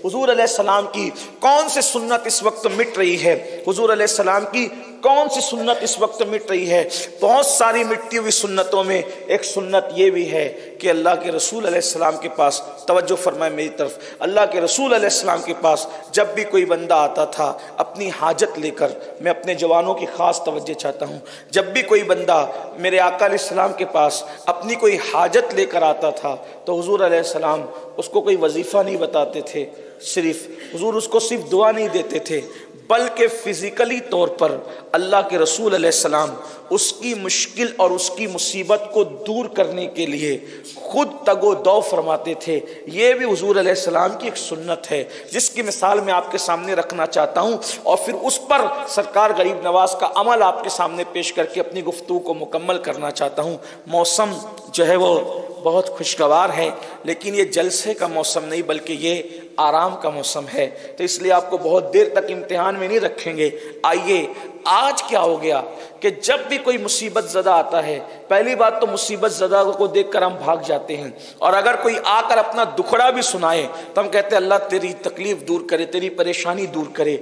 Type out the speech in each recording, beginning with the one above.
हुजूर अलैहिस्सलाम की कौन सी सुन्नत इस वक्त मिट रही है? हुजूर अलैहिस्सलाम की कौन सी सुन्नत इस वक्त मिट रही है? बहुत सारी मिटती हुई सुन्नतों में एक सुन्नत ये भी है कि अल्लाह के रसूल अलैहिस्सलाम के पास, तवज्जो फरमाए मेरी तरफ, अल्लाह के रसूल अलैहिस्सलाम के पास जब भी कोई बंदा आता था अपनी हाजत लेकर, मैं अपने जवानों की ख़ास तवज्जो चाहता हूँ, जब भी कोई बंदा मेरे आका अलैहिस्सलाम के पास अपनी कोई हाजत लेकर आता था तो हुजूर अलैहिस्सलाम उसको कोई वजीफ़ा नहीं बताते थे, सिर्फ हुजूर उसको सिर्फ दुआ नहीं देते थे, बल्कि फ़िज़िकली तौर पर अल्लाह के रसूल अलैहिस्सलाम उसकी मुश्किल और उसकी मुसीबत को दूर करने के लिए खुद तगो दौ फरमाते थे। ये भी हुजूर अलैहिस्सलाम की एक सुन्नत है जिसकी मिसाल मैं आपके सामने रखना चाहता हूँ और फिर उस पर सरकार गरीब नवाज का अमल आपके सामने पेश करके अपनी गुफ्तगू को मुकम्मल करना चाहता हूँ। मौसम जो है वो बहुत खुशगवार है, लेकिन ये जलसे का मौसम नहीं बल्कि ये आराम का मौसम है, तो इसलिए आपको बहुत देर तक इम्तिहान में नहीं रखेंगे। आइए, आज क्या हो गया कि जब भी कोई मुसीबत ज़दा आता है, पहली बात तो मुसीबत ज़दा को देखकर हम भाग जाते हैं, और अगर कोई आकर अपना दुखड़ा भी सुनाए तो हम कहते हैं अल्लाह तेरी तकलीफ़ दूर करे, तेरी परेशानी दूर करे।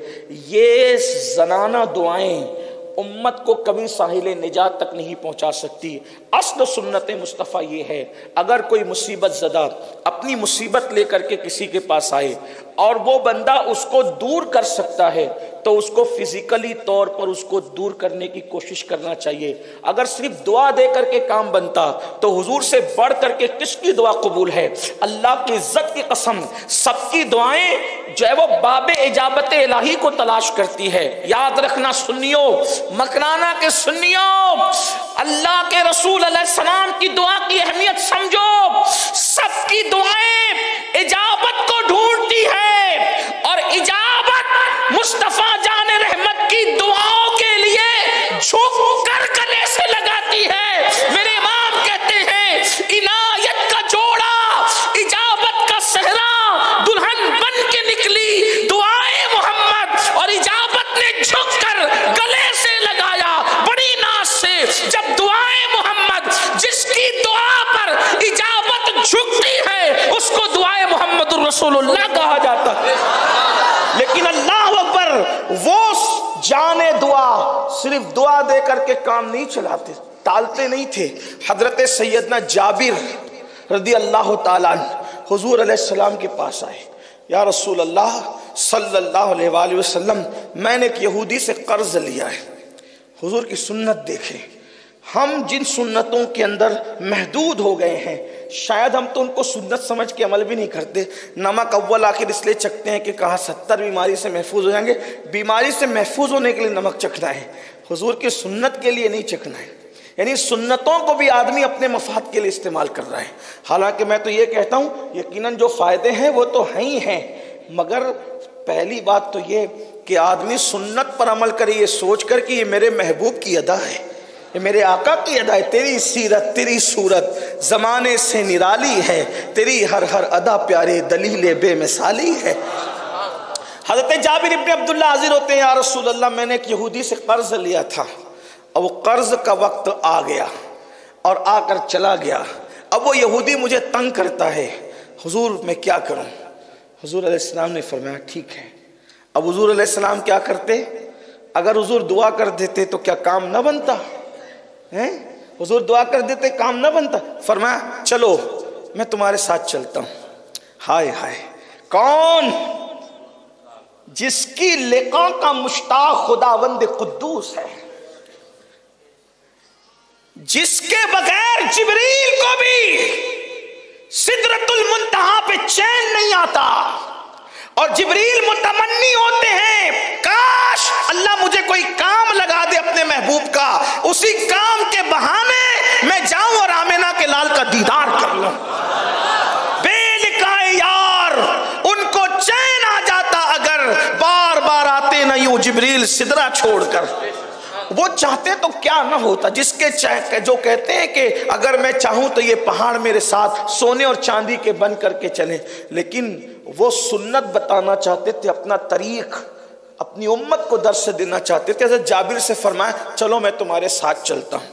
ये ज़नाना दुआएं उम्मत को कभी साहिल निजात तक नहीं पहुंचा सकती। असल सुन्नत मुस्तफ़ा ये है, अगर कोई मुसीबत ज़दा अपनी मुसीबत लेकर के किसी के पास आए और वो बंदा उसको दूर कर सकता है तो उसको फिजिकली तौर पर उसको दूर करने की कोशिश करना चाहिए। अगर सिर्फ दुआ दे करके काम बनता तो हुजूर से बढ़ करके किसकी दुआ कबूल है? अल्लाह की इज्जत की कसम, सबकी दुआएं जो है वो बाबे इजाबत इलाही को तलाश करती है। याद रखना सुन्नियों, मकराना के सुन्नियों, अल्लाह के रसूल अलैहिस्सलाम की दुआ की अहमियत समझो। सबकी दुआएं इजाबत को ढूंढती है और इजाबत मुस्तफा जाने रहमत की दुआओं के लिए झुक कर गले से लगाती है। मेरे इमाम कहते हैं इनायत का जोड़ा, इजाबत का सहरा दुल्हन बन के निकली दुआए मोहम्मद, और इजाबत ने झुक कर गले से लगाया बड़ी नाज से। जब दुआए मोहम्मद, जिसकी दुआ पर इजाबत झुकती है, उसको दुआए मोहम्मद रसूलुल्लाह कहा जाता है। लेकिन अल्लाह अकबर, वो जाने दुआ सिर्फ दुआ दे करके काम नहीं चलाते, टालते नहीं थे। हजरत सैयदना जाबिर रदी अल्लाह ताला हुजूर अलैहिस्सलाम के पास आए, या रसूल अल्लाह सल्लल्लाहु अलैहि वसल्लम, मैंने एक यहूदी से कर्ज लिया है। हुजूर की सुन्नत देखें, हम जिन सुन्नतों के अंदर महदूद हो गए हैं, शायद हम तो उनको सुन्नत समझ के अमल भी नहीं करते। नमक अव्वल आखिर इसलिए चखते हैं कि कहा 70 बीमारी से महफूज हो जाएंगे। बीमारी से महफूज होने के लिए नमक चखना है, हुजूर की सुन्नत के लिए नहीं चखना है। यानी सुन्नतों को भी आदमी अपने मफाद के लिए इस्तेमाल कर रहा है। हालांकि मैं तो ये कहता हूँ यकीनन जो फ़ायदे हैं वो तो हैं ही हैं, मगर पहली बात तो ये कि आदमी सुन्नत पर अमल करे ये सोच कर कि ये मेरे महबूब की अदा है, ये मेरे आका की अदा है। तेरी सीरत तेरी सूरत ज़माने से निराली है, तेरी हर हर अदा प्यारे दलील बेमिसाली है। हज़रत जाबिर इब्न अब्दुल्लाह हाजिर होते हैं, या रसूल अल्लाह, मैंने एक यहूदी से कर्ज लिया था और वो कर्ज का वक्त आ गया और आकर चला गया। अब वो यहूदी मुझे तंग करता है, हुजूर मैं क्या करूं? हुजूर अलैहिस्सलाम ने फरमाया ठीक है। अब हुजूर अलैहिस्सलाम क्या करते? अगर हुजूर दुआ कर देते तो क्या काम न बनता है? हुजूर दुआ कर देते काम न बनता। फरमाया चलो मैं तुम्हारे साथ चलता हूं। हाय हाय, कौन? जिसकी लिका का मुश्ताक खुदावंद कुद्दूस है, जिसके बगैर जिब्रील को भी सिदरतुल मुंतहा पे चैन नहीं आता, और जिब्रील मुतमन्नी होते हैं काश अल्लाह मुझे कोई काम लगा दे अपने महबूब का, उसी काम के बहाने मैं जाऊं और आमिना के लाल का दीदार कर लूं। बेलिकाए यार, उनको चैन आ जाता अगर बार बार आते नहीं यूं जिब्रील सिदरा छोड़कर। वो चाहते तो क्या ना होता, जिसके जो कहते हैं कि अगर मैं चाहूं तो ये पहाड़ मेरे साथ सोने और चांदी के बन करके चले, लेकिन वो सुन्नत बताना चाहते थे, अपना तरीक अपनी उम्मत को दर्श देना चाहते थे। हज़रत जाबिर से फरमाया चलो मैं तुम्हारे साथ चलता हूं।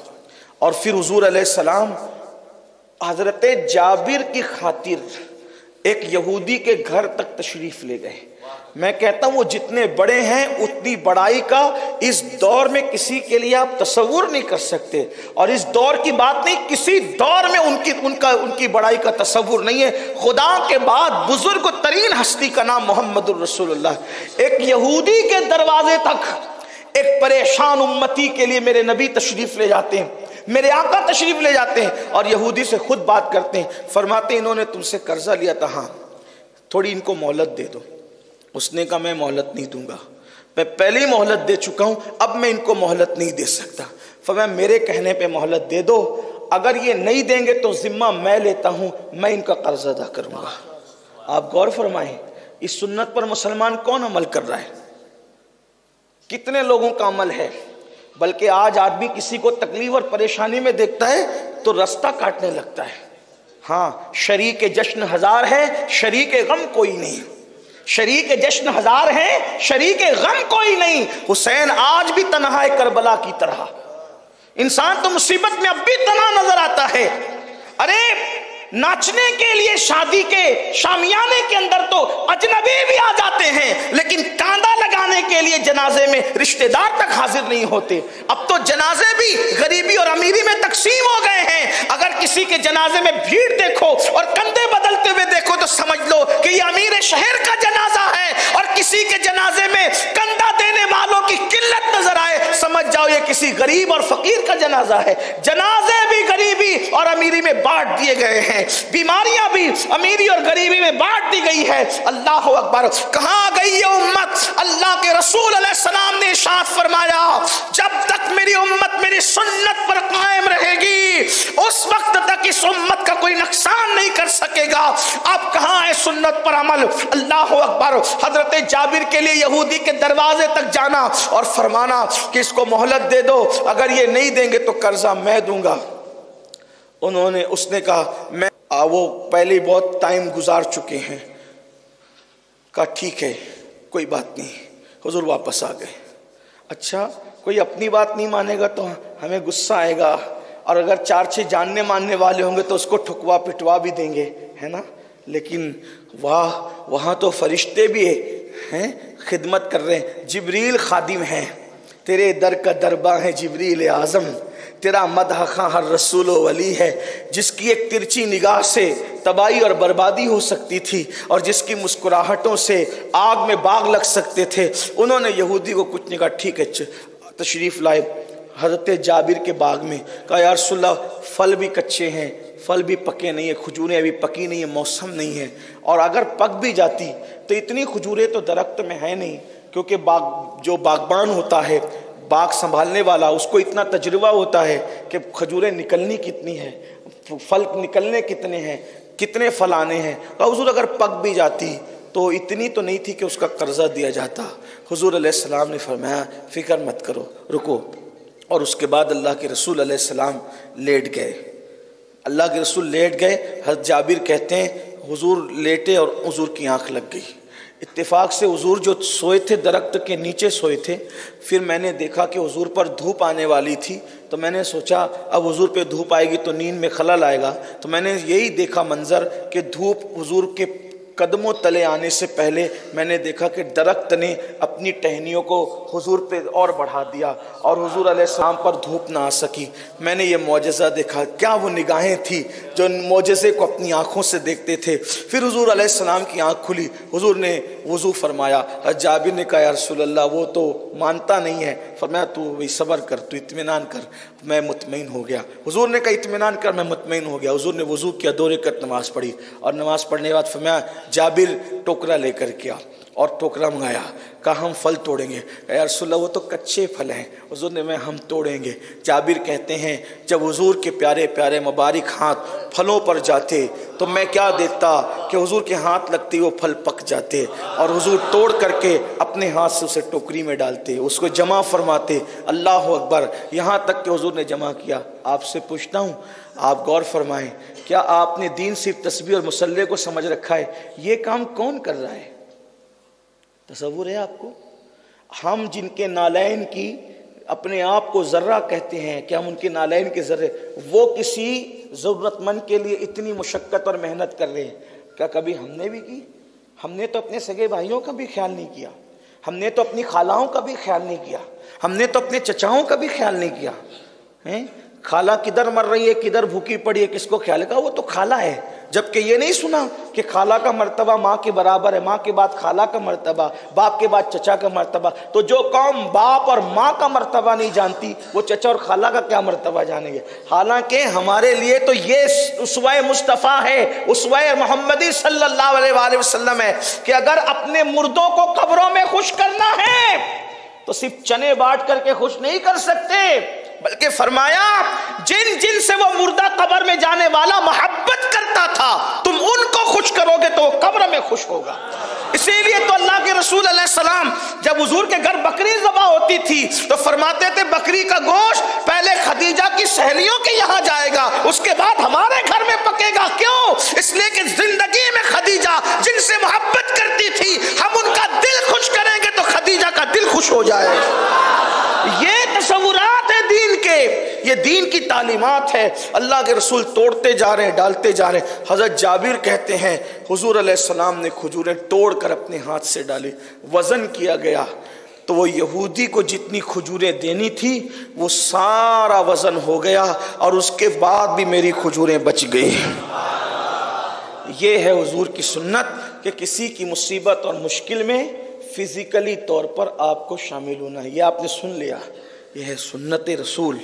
और फिर हुजूर अलैहिस्सलाम हज़रत जाबिर की खातिर एक यहूदी के घर तक तशरीफ ले गए। मैं कहता हूं वो जितने बड़े हैं उतनी बड़ाई का इस दौर में किसी के लिए आप तसव्वुर नहीं कर सकते। और इस दौर की बात नहीं, किसी दौर में उनकी बड़ाई का तसव्वुर नहीं है। खुदा के बाद बुजुर्ग तरीन हस्ती का नाम मोहम्मदुर रसूलुल्लाह। एक यहूदी के दरवाजे तक एक परेशान उम्मती के लिए मेरे नबी तशरीफ ले जाते हैं, मेरे आका तशरीफ ले जाते हैं और यहूदी से खुद बात करते हैं। फरमाते हैं इन्होंने तुमसे कर्जा लिया था, हाँ थोड़ी इनको मोहलत दे दो। उसने कहा मैं मोहलत नहीं दूंगा, मैं पहले ही मोहलत दे चुका हूं, अब मैं इनको मोहलत नहीं दे सकता। फरमाया मेरे कहने पे मोहलत दे दो, अगर ये नहीं देंगे तो जिम्मा मैं लेता हूं, मैं इनका कर्ज अदा करूंगा। आप गौर फरमाएं, इस सुन्नत पर मुसलमान कौन अमल कर रहा है? कितने लोगों का अमल है? बल्कि आज आदमी किसी को तकलीफ और परेशानी में देखता है तो रास्ता काटने लगता है। हाँ, शरीक जश्न हजार है, शरीक गम कोई नहीं। शरीक जश्न हजार है, शरीक गम कोई नहीं। हुसैन आज भी तन्हा है करबला की तरह। इंसान तो मुसीबत में अब भी तन्हा नजर आता है। अरे नाचने के लिए शादी के शामियाने के अंदर तो अजनबी भी आ जाते हैं, लेकिन कांदा लगाने के लिए जनाजे में रिश्तेदार तक हाजिर नहीं होते। अब तो जनाजे भी गरीबी और अमीरी में तकसीम हो गए हैं। अगर किसी के जनाजे में भीड़ देखो और कंधे बदलते हुए देखो तो समझ लो कि ये अमीर शहर का जनाजा है, और किसी के जनाजे में कंधा देने वालों की किल्लत नजर आए, समझ जाओ ये किसी गरीब और फकीर का जनाजा है। जनाजे भी गरीबी और अमीरी में बांट दिए गए हैं, बीमारियां भी अमीरी और गरीबी में बांट दी गई है। अल्लाह अकबर। कहां गई ये उम्मत? अल्लाह के रसूल अलैहिस्सलाम ने इरशाद फरमाया, जब तक मेरी उम्मत मेरी सुन्नत पर कायम रहेगी उस वक्त तक इस उम्मत का कोई नुकसान नहीं कर सकेगा। अब कहां है सुन्नत पर अमल? अल्लाह अकबर। हजरत जाबिर के लिए यहूदी के दरवाजे तक जाना और फरमाना कि इसको मोहलत दे दो, अगर ये नहीं देंगे तो कर्जा मैं दूंगा। उसने कहा मैं वो पहले बहुत टाइम गुजार चुके हैं। कहा ठीक है कोई बात नहीं। हुजूर वापस आ गए। अच्छा, कोई अपनी बात नहीं मानेगा तो हमें गुस्सा आएगा, और अगर 4-6 जानने मानने वाले होंगे तो उसको ठुकवा पिटवा भी देंगे, है ना। लेकिन वाह, वहाँ तो फरिश्ते भी हैं खिदमत कर रहे हैं। जिब्रील खादिम हैं, तेरे दर का दरबा है जिब्रील आज़म, तेरा मदह खां हर रसूल वली है। जिसकी एक तिरछी निगाह से तबाही और बर्बादी हो सकती थी और जिसकी मुस्कुराहटों से आग में बाग लग सकते थे, उन्होंने यहूदी को कुछ नहीं कहा। ठीक है, तशरीफ़ लाए हज़रत जाबिर के बाग में। कहा या रसूलल्लाह फल भी कच्चे हैं, फल भी पके नहीं है, खजूरें अभी पकी नहीं है, मौसम नहीं है, और अगर पक भी जाती तो इतनी खजूरें तो दरख्त में है नहीं, क्योंकि जो बागबान होता है, बाग संभालने वाला, उसको इतना तजुर्बा होता है कि खजूरें निकलनी कितनी है, फल निकलने कितने हैं, कितने फल आने हैं। और हुजूर अगर पक भी जाती तो इतनी तो नहीं थी कि उसका कर्जा दिया जाता। हुजूर अलैहिस्सलाम ने फरमाया फिक्र मत करो, रुको। और उसके बाद अल्लाह के रसूल अलैहिस्सलाम लेट गए। अल्लाह के रसूल लेट गए। हज़रत जाबिर कहते हैं हुजूर लेटे और हुजूर की आंख लग गई। इत्तेफाक से हुजूर जो सोए थे दरख्त के नीचे सोए थे। फिर मैंने देखा कि हुजूर पर धूप आने वाली थी, तो मैंने सोचा अब हुजूर पे धूप आएगी तो नींद में खलल आएगा। तो मैंने यही देखा मंजर कि धूप हुजूर के कदमों तले आने से पहले मैंने देखा कि दरख्त ने अपनी टहनियों को हुजूर पे और बढ़ा दिया और हुजूर अलैहिस्सलाम पर धूप ना आ सकी। मैंने ये मौजज़ा देखा। क्या वो निगाहें थी जो मौजज़े को अपनी आँखों से देखते थे। फिर हुजूर अलैहिस्सलाम की आँख खुली, हुजूर ने वज़ू फरमाया। जाबिर ने कहा या रसूलल्लाह वो तो मानता नहीं है। फरमाया तू वही सब्र कर, तू इत्मीनान कर। मैं मुतमईन हो गया। हुजूर ने कहा इत्मीनान कर, मैं मुतमईन हो गया। हुजूर ने वज़ू किया, 2 रकात नमाज़ पढ़ी और नमाज़ पढ़ने के बाद फरमाया जाबिर टोकरा लेकर के और टोकरा मंगाया। कहा हम फल तोड़ेंगे। या रसूलल्लाह वो तो कच्चे फल हैं। हुजूर ने मैं हम तोड़ेंगे। जाबिर कहते हैं जब हुजूर के प्यारे प्यारे मुबारक हाथ फलों पर जाते तो मैं क्या देखता कि हुजूर के हाथ लगते वो फल पक जाते और हुजूर तोड़ करके अपने हाथ से उसे टोकरी में डालते, उसको जमा फरमाते। अल्लाह अकबर। यहाँ तक कि हुजूर ने जमा किया। आपसे पूछता हूँ, आप गौर फरमाएं, क्या आपने दीन सिर्फ तस्बीह और मुसल्ले को समझ रखा है? ये काम कौन कर रहा है? तसव्वुर है आपको? हम जिनके नालैन की अपने आप को ज़र्रा कहते हैं कि हम उनके नालैन के ज़र्रे, वो किसी ज़रूरतमंद के लिए इतनी मुशक्क़त और मेहनत कर रहे हैं। क्या कभी हमने भी की? हमने तो अपने सगे भाइयों का भी ख्याल नहीं किया, हमने तो अपनी खालाओं का भी ख्याल नहीं किया, हमने तो अपने चचाओं का भी ख्याल नहीं किया है। खाला किधर मर रही है, किधर भूखी पड़ी है, किसको ख्याल का? वो तो खाला है। जबकि ये नहीं सुना कि खाला का मर्तबा माँ के बराबर है, माँ के बाद खाला का मर्तबा, बाप के बाद चचा का मर्तबा। तो जो कौम बाप और माँ का मर्तबा नहीं जानती, वो चचा और खाला का क्या मर्तबा जानेंगे? हालांकि हमारे लिए तो ये उसवा मुस्तफ़ा है, उसवा मोहम्मदी सल्लल्लाहु अलैहि वसल्लम है कि अगर अपने मुर्दों को कब्रों में खुश करना है तो सिर्फ चने बांट करके खुश नहीं कर सकते, बल्कि फरमाया जिन जिन से वो मुर्दा कब्र में जाने वाला मोहब्बत करता था, तुम उनको खुश करोगे तो कब्र में खुश होगा। इसीलिए तो अल्लाह के रसूल अलैहि सलाम जब हुजूर के घर बकरी ज़बह होती थी तो फरमाते थे बकरी का गोश्त पहले खदीजा की सहेलियों के यहाँ जाएगा, उसके बाद हमारे घर में पकेगा। क्यों? इसलिए कि जिंदगी में खदीजा जिनसे मोहब्बत करती थी, हम उनका दिल खुश करेंगे तो खदीजा का दिल खुश हो जाएगा। ये तसव्वुरात है दीन के, ये दीन की तालीमात है। अल्लाह के रसूल तोड़ते जा रहे हैं, डालते जा रहे हैं। हजरत जाबिर कहते हैं हुजूर अलैहिस्सलाम ने खजूरें तोड़ कर अपने हाथ से डाली, वजन किया गया तो वो यहूदी को जितनी खजूरें देनी थी वो सारा वजन हो गया, और उसके बाद भी मेरी खजूरें बच गई। ये है हुजूर की सुन्नत कि किसी की मुसीबत और मुश्किल में फिजिकली तौर पर आपको शामिल होना है। ये आपने सुन लिया, यह है सुन्नत रसूल।